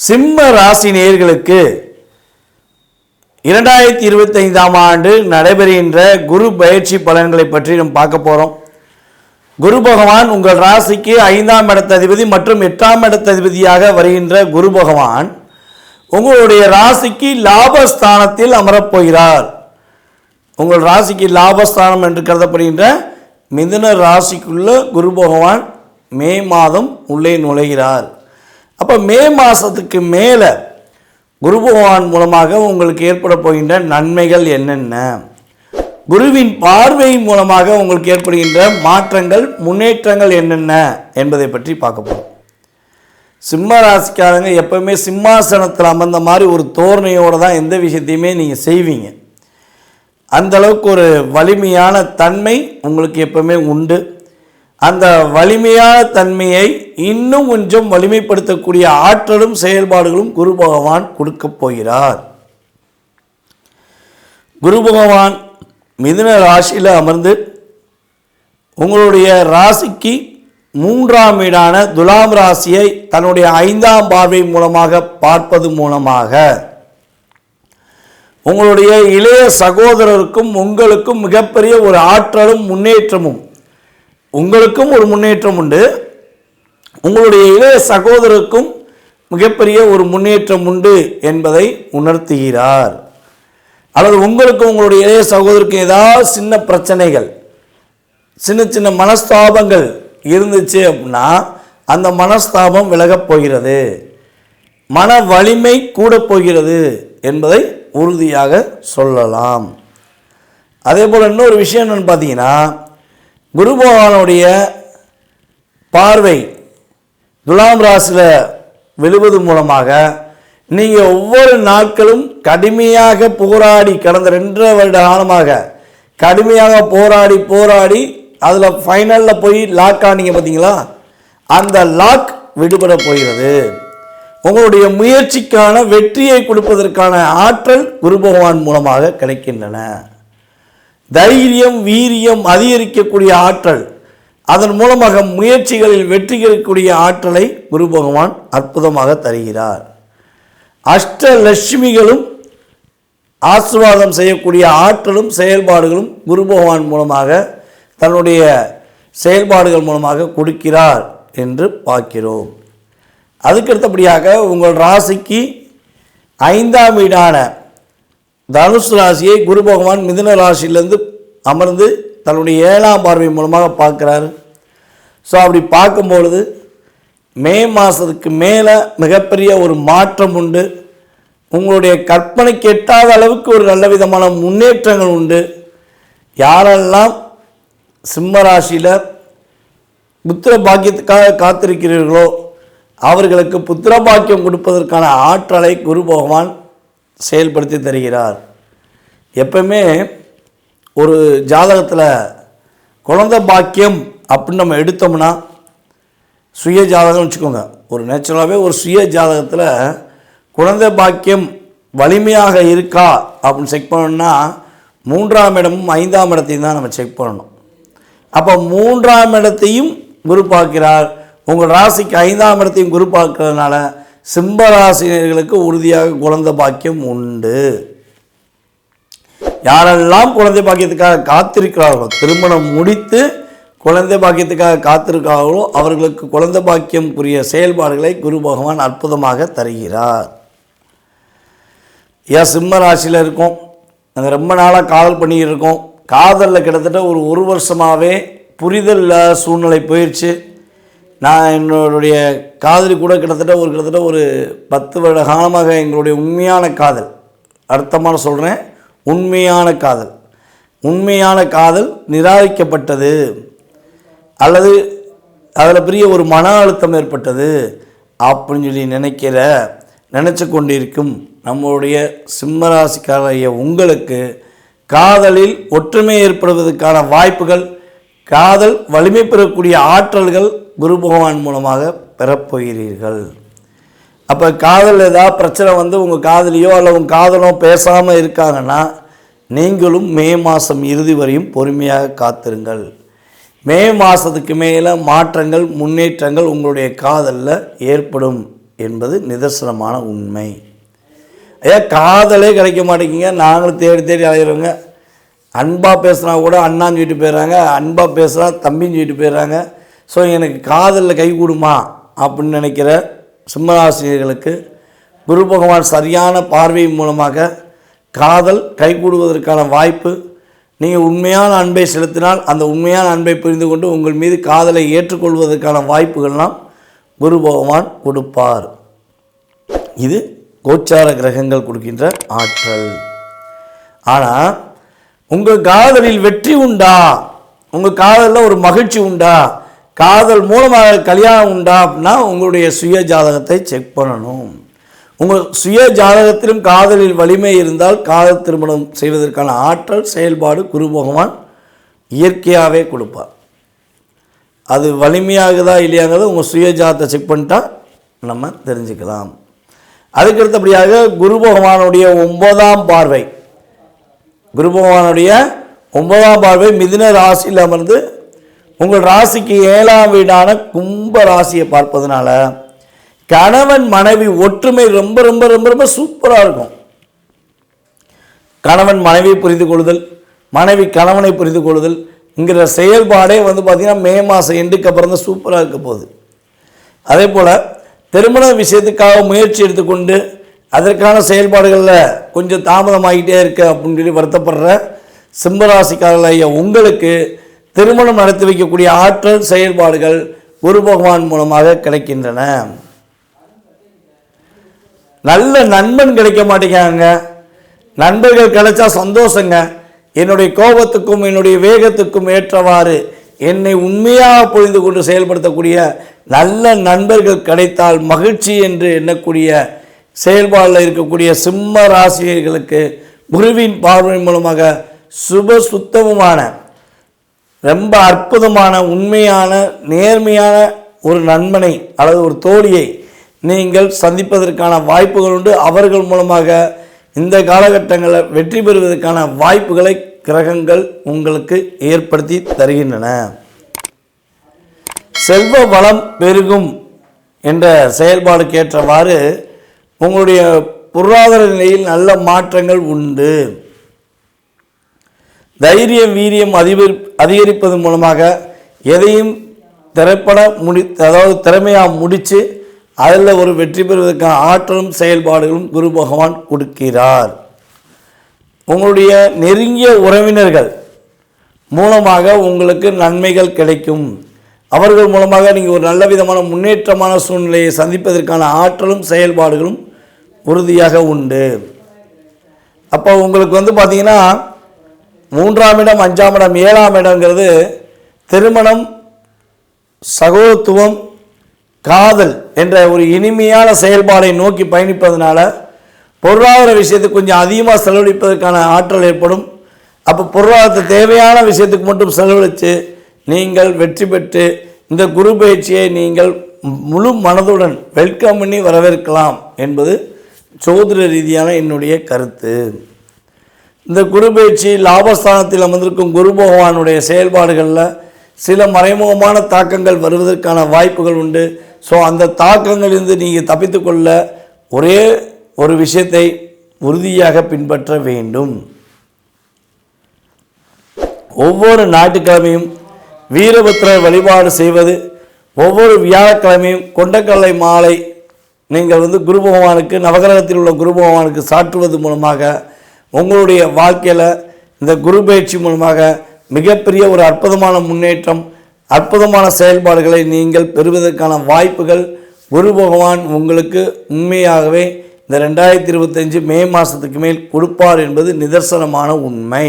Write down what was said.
சிம்ம ராசி நேயர்களுக்கு 2025ஆம் ஆண்டு நடைபெறுகின்ற குரு பயிற்சி பலன்களை பற்றி நாம் பார்க்க போகிறோம். குரு பகவான் உங்கள் ராசிக்கு 5ஆம் இடத்ததிபதி மற்றும் 8ஆம் இடத்ததிபதியாக வருகின்ற குரு பகவான் உங்களுடைய ராசிக்கு லாபஸ்தானத்தில் அமரப்போகிறார். உங்கள் ராசிக்கு லாபஸ்தானம் என்று கருதப்படுகின்ற மிதுன ராசிக்குள்ள குரு பகவான் மே மாதம் உள்ளே நுழைகிறார். அப்போ மே மாதத்துக்கு மேலே குரு பகவான் மூலமாக உங்களுக்கு ஏற்பட போகின்ற நன்மைகள் என்னென்ன, குருவின் பார்வை மூலமாக உங்களுக்கு ஏற்படுகின்ற மாற்றங்கள் முன்னேற்றங்கள் என்னென்ன என்பதை பற்றி பார்க்க போகிறோம். சிம்ம ராசிக்காரங்க எப்பவுமே சிம்மாசனத்தில் அமர்ந்த மாதிரி ஒரு தோரணையோடு தான் எந்த விஷயத்தையுமே நீங்கள் செய்வீங்க. அந்தளவுக்கு ஒரு வலிமையான தன்மை உங்களுக்கு எப்பவுமே உண்டு. அந்த வலிமையான தன்மையை இன்னும் கொஞ்சம் வலிமைப்படுத்தக்கூடிய ஆற்றலும் செயல்பாடுகளும் குரு பகவான் கொடுக்கப் போகிறார். குரு பகவான் மிதுன ராசியில் அமர்ந்து உங்களுடைய ராசிக்கு 3ஆம் வீடான துலாம் ராசியை தன்னுடைய 5ஆம் பார்வை மூலமாக பார்ப்பது மூலமாக உங்களுடைய இளைய சகோதரருக்கும் உங்களுக்கும் மிகப்பெரிய ஒரு ஆற்றலும் முன்னேற்றமும், உங்களுக்கும் ஒரு முன்னேற்றம் உண்டு, உங்களுடைய இளைய சகோதரருக்கும் மிகப்பெரிய ஒரு முன்னேற்றம் உண்டு என்பதை உணர்த்துகிறார். அல்லது உங்களுக்கும் உங்களுடைய இளைய சகோதரருக்கும் ஏதாவது சின்ன பிரச்சனைகள், சின்ன சின்ன மனஸ்தாபங்கள் இருந்துச்சு அப்படின்னா அந்த மனஸ்தாபம் விலகப் போகிறது, மன வலிமை கூட போகிறது என்பதை உறுதியாக சொல்லலாம். அதே போல் இன்னொரு விஷயம் என்னென்னு பார்த்தீங்கன்னா, குரு பகவானுடைய பார்வை துலாம் ராசியில் விழுவது மூலமாக நீங்கள் ஒவ்வொரு நாட்களும் கடுமையாக போராடி கடந்த 2.5 வருட காலமாக கடுமையாக போராடி அதில் ஃபைனலில் போய் லாக் ஆனீங்க பார்த்தீங்களா, அந்த லாக் விடுபட போகிறது. உங்களுடைய முயற்சிக்கான வெற்றியை கொடுப்பதற்கான ஆற்றல் குரு பகவான் மூலமாக கிடைக்கின்றன. தைரியம் வீரியம் அதிகரிக்கக்கூடிய ஆற்றல், அதன் மூலமாக முயற்சிகளில் வெற்றி கிடைக்கக்கூடிய ஆற்றலை குரு பகவான் அற்புதமாக தருகிறார். அஷ்டலட்சுமிகளும் ஆசீர்வாதம் செய்யக்கூடிய ஆற்றலும் செயல்பாடுகளும் குரு பகவான் மூலமாக தன்னுடைய செயல்பாடுகள் மூலமாக கொடுக்கிறார் என்று பார்க்கிறோம். அதுக்கடுத்தபடியாக உங்கள் ராசிக்கு 5ஆம் வீடான தனுசு ராசியை குரு பகவான் மிதுன ராசியிலிருந்து அமர்ந்து தன்னுடைய 7ஆம் பார்வை மூலமாக பார்க்குறாரு. ஸோ அப்படி பார்க்கும்பொழுது மே மாதத்துக்கு மேலே மிகப்பெரிய ஒரு மாற்றம் உண்டு. உங்களுடைய கற்பனைக்கு எட்டாத அளவுக்கு ஒரு நல்ல விதமான முன்னேற்றங்கள் உண்டு. யாரெல்லாம் சிம்ம ராசியில் புத்திர பாக்கியத்துக்காக காத்திருக்கிறீர்களோ அவர்களுக்கு புத்திர பாக்கியம் கொடுப்பதற்கான ஆற்றலை குரு பகவான் செயல்படுத்தி தருகிறார். எப்பவுமே ஒரு ஜாதகத்தில் குழந்தை பாக்கியம் அப்படின்னு நம்ம எடுத்தோம்னா, சுய ஜாதகம்னு வச்சுக்கோங்க, ஒரு நேச்சுரலாகவே ஒரு சுய ஜாதகத்தில் குழந்தை பாக்கியம் வலிமையாக இருக்கா அப்படின்னு செக் பண்ணணும்னா 3ஆம் இடமும் 5ஆம் இடத்தையும் தான் நம்ம செக் பண்ணணும். அப்போ 3ஆம் இடத்தையும் குரு பார்க்கிறார். உங்கள் ராசிக்கு 5ஆம் இடத்தையும் குரு பார்க்கறதுனால சிம்ம ராசினர்களுக்கு உறுதியாக குழந்தை பாக்கியம் உண்டு. யாரெல்லாம் குழந்தை பாக்கியத்துக்காக காத்திருக்கிறார்களோ, திருமணம் முடித்து குழந்தை பாக்கியத்துக்காக காத்திருக்கிறார்களோ அவர்களுக்கு குழந்தை பாக்கியம்க்குரிய செயல்பாடுகளை குரு பகவான் அற்புதமாக தருகிறார். சிம்ம ராசியில் இருக்கோம், நாங்கள் ரொம்ப நாளாக காதல் பண்ணிக்கிட்டு இருக்கோம், காதலில் கிட்டத்தட்ட ஒரு வருஷமாகவே புரிதல் சூழ்நிலை போயிடுச்சு. நான் என்னுடைய காதலி கூட கிட்டத்தட்ட ஒரு 10 வருட காலமாக எங்களுடைய உண்மையான காதல், அர்த்தமான சொல்கிறேன், உண்மையான காதல் நிராகரிக்கப்பட்டது, அல்லது அதில் பெரிய ஒரு மன அழுத்தம் ஏற்பட்டது அப்படின்னு சொல்லி நினச்சி கொண்டிருக்கும் நம்மளுடைய சிம்மராசிக்காரைய உங்களுக்கு காதலில் ஒற்றுமை ஏற்படுவதற்கான வாய்ப்புகள், காதல் வலிமை பெறக்கூடிய ஆற்றல்கள் குரு பகவான் மூலமாக பெறப்போகிறீர்கள். அப்போ காதல் ஏதாவது பிரச்சனை வந்து உங்கள் காதலியோ அல்லது உங்கள் காதலோ பேசாமல் இருக்காங்கன்னா நீங்களும் மே மாதம் இறுதி வரையும் பொறுமையாக காத்திருங்கள். மே மாதத்துக்கு மேலே மாற்றங்கள் முன்னேற்றங்கள் உங்களுடைய காதலில் ஏற்படும் என்பது நிதர்சனமான உண்மை. காதலே கிடைக்க மாட்டேங்கிங்க, நாங்களும் தேடி தேடி அலைகிறவங்க. அன்பாக பேசுனா கூட அண்ணான்னு சொல்லிட்டு போயிடுறாங்க, அன்பாக பேசுனா தம்பின்னு சொல்லிட்டு போயிடுறாங்க. ஸோ எனக்கு காதலில் கை கூடுமா அப்படின்னு நினைக்கிற சிம்மராசிரியர்களுக்கு குரு பகவான் சரியான பார்வை மூலமாக காதல் கைகூடுவதற்கான வாய்ப்பு. நீங்கள் உண்மையான அன்பை செலுத்தினால் அந்த உண்மையான அன்பை புரிந்து கொண்டு உங்கள் மீது காதலை ஏற்றுக்கொள்வதற்கான வாய்ப்புகள்லாம் குரு பகவான் கொடுப்பார். இது கோச்சார கிரகங்கள் கொடுக்கின்ற ஆற்றல். ஆனால் உங்கள் காதலில் வெற்றி உண்டா, உங்கள் காதலில் ஒரு மகிழ்ச்சி உண்டா, காதல் மூலமாக கல்யாணம் உண்டா அப்படின்னா உங்களுடைய சுய ஜாதகத்தை செக் பண்ணணும். உங்கள் சுய ஜாதகத்திலும் காதலில் வலிமை இருந்தால் காதல் திருமணம் செய்வதற்கான ஆற்றல் செயல்பாடு குரு பகவான் இயற்கையாகவே கொடுப்பார். அது வலிமையாகுதா இல்லையாங்கிறத உங்கள் சுய ஜாதகத்தை செக் பண்ணிட்டா நம்ம தெரிஞ்சுக்கலாம். அதுக்கடுத்தபடியாக குரு பகவானுடைய 9ஆம் பார்வை, குரு பகவானுடைய 9ஆம் பார்வை மிதுன ராசியில் அமர்ந்து உங்கள் ராசிக்கு 7ஆம் வீடான கும்ப ராசியை பார்ப்பதனால கணவன் மனைவி ஒற்றுமை ரொம்ப ரொம்ப ரொம்ப ரொம்ப சூப்பராக இருக்கும். கணவன் மனைவியை புரிந்து கொள்ளுதல், மனைவி கணவனை புரிந்து கொள்ளுதல் என்கிற செயல்பாடே பார்த்திங்கன்னா மே மாதம் எண்டுக்கு அப்புறம் தான் சூப்பராக இருக்க போகுது. அதே போல் திருமண விஷயத்துக்காக முயற்சி எடுத்துக்கொண்டு அதற்கான செயல்பாடுகளில் கொஞ்சம் தாமதமாகிட்டே இருக்கு அப்படின்னு சொல்லி வருத்தப்படுற சிம்மராசிக்காரர்களாகிய உங்களுக்கு திருமணம் நடத்தி வைக்கக்கூடிய ஆற்றல் செயல்பாடுகள் குரு பகவான் மூலமாக கிடைக்கின்றன. நல்ல நண்பன் கிடைக்க மாட்டேங்காங்க, நண்பர்கள் கிடைச்சா சந்தோஷங்க. என்னுடைய கோபத்துக்கும் என்னுடைய வேகத்துக்கும் ஏற்றவாறு என்னை உண்மையாக புரிந்து கொண்டு செயல்படுத்தக்கூடிய நல்ல நண்பர்கள் கிடைத்தால் மகிழ்ச்சி என்று எண்ணக்கூடிய செயல்பாடில் இருக்கக்கூடிய சிம்ம ராசிகளுக்கு குருவின் பார்வை மூலமாக சுப சுத்தமுமான ரொம்ப அற்புதமான உண்மையான நேர்மையான ஒரு நண்பனை அல்லது ஒரு தோழியை நீங்கள் சந்திப்பதற்கான வாய்ப்புகள் உண்டு. அவர்கள் மூலமாக இந்த காலகட்டங்களில் வெற்றி பெறுவதற்கான வாய்ப்புகளை கிரகங்கள் உங்களுக்கு ஏற்படுத்தி தருகின்றன. செல்வ வளம் பெருகும் என்ற செயல்பாடுக்கு ஏற்றவாறு உங்களுடைய பொருளாதார நிலையில் நல்ல மாற்றங்கள் உண்டு. தைரியம் வீரியம் அதிகரிப்பதன் மூலமாக எதையும் திறமையாக முடித்து அதில் ஒரு வெற்றி பெறுவதற்கான ஆற்றலும் செயல்பாடுகளும் குரு பகவான் கொடுக்கிறார். உங்களுடைய நெருங்கிய உறவினர்கள் மூலமாக உங்களுக்கு நன்மைகள் கிடைக்கும். அவர்கள் மூலமாக நீங்கள் ஒரு நல்ல விதமான முன்னேற்றமான சூழ்நிலையை சந்திப்பதற்கான ஆற்றலும் செயல்பாடுகளும் உறுதியாக உண்டு. அப்போ உங்களுக்கு பார்த்திங்கன்னா 3ஆம் இடம் 5ஆம் இடம் 7ஆம் இடங்கிறது திருமணம், சகோதரத்துவம், காதல் என்ற ஒரு இனிமையான செயல்பாடை நோக்கி பயணிப்பதனால பொருளாதார விஷயத்துக்கு கொஞ்சம் அதிகமாக செலவழிப்பதற்கான ஆற்றல் ஏற்படும். அப்போ பொருளாதாரத்தை தேவையான விஷயத்துக்கு மட்டும் செலவழித்து நீங்கள் வெற்றி பெற்று இந்த குரு பயிற்சியை நீங்கள் முழு மனதுடன் வெல்கம் பண்ணி வரவேற்கலாம் என்பது ஜோதிட ரீதியான என்னுடைய கருத்து. இந்த குரு பயிற்சி லாபஸ்தானத்தில் அமர்ந்திருக்கும் குரு பகவானுடைய செயல்பாடுகளில் சில மறைமுகமான தாக்கங்கள் வருவதற்கான வாய்ப்புகள் உண்டு. ஸோ அந்த தாக்கங்களிலிருந்து நீங்கள் தப்பித்துக்கொள்ள ஒரே ஒரு விஷயத்தை உறுதியாக பின்பற்ற வேண்டும். ஒவ்வொரு ஞாயிற்றுக்கிழமையும் வீரபத்திரர் வழிபாடு செய்வது, ஒவ்வொரு வியாழக்கிழமையும் கொண்டக்கடலை மாலை நீங்கள் குரு பகவானுக்கு நவகிரகத்தில் உள்ள குரு பகவானுக்கு சாற்றுவது மூலமாக உங்களுடைய வாழ்க்கையில் இந்த குரு பயிற்சி மூலமாக மிகப்பெரிய ஒரு அற்புதமான முன்னேற்றம், அற்புதமான செயல்பாடுகளை நீங்கள் பெறுவதற்கான வாய்ப்புகள் குரு பகவான் உங்களுக்கு உண்மையாகவே இந்த 2025 மே மாதத்துக்கு மேல் கொடுப்பார் என்பது நிதர்சனமான உண்மை.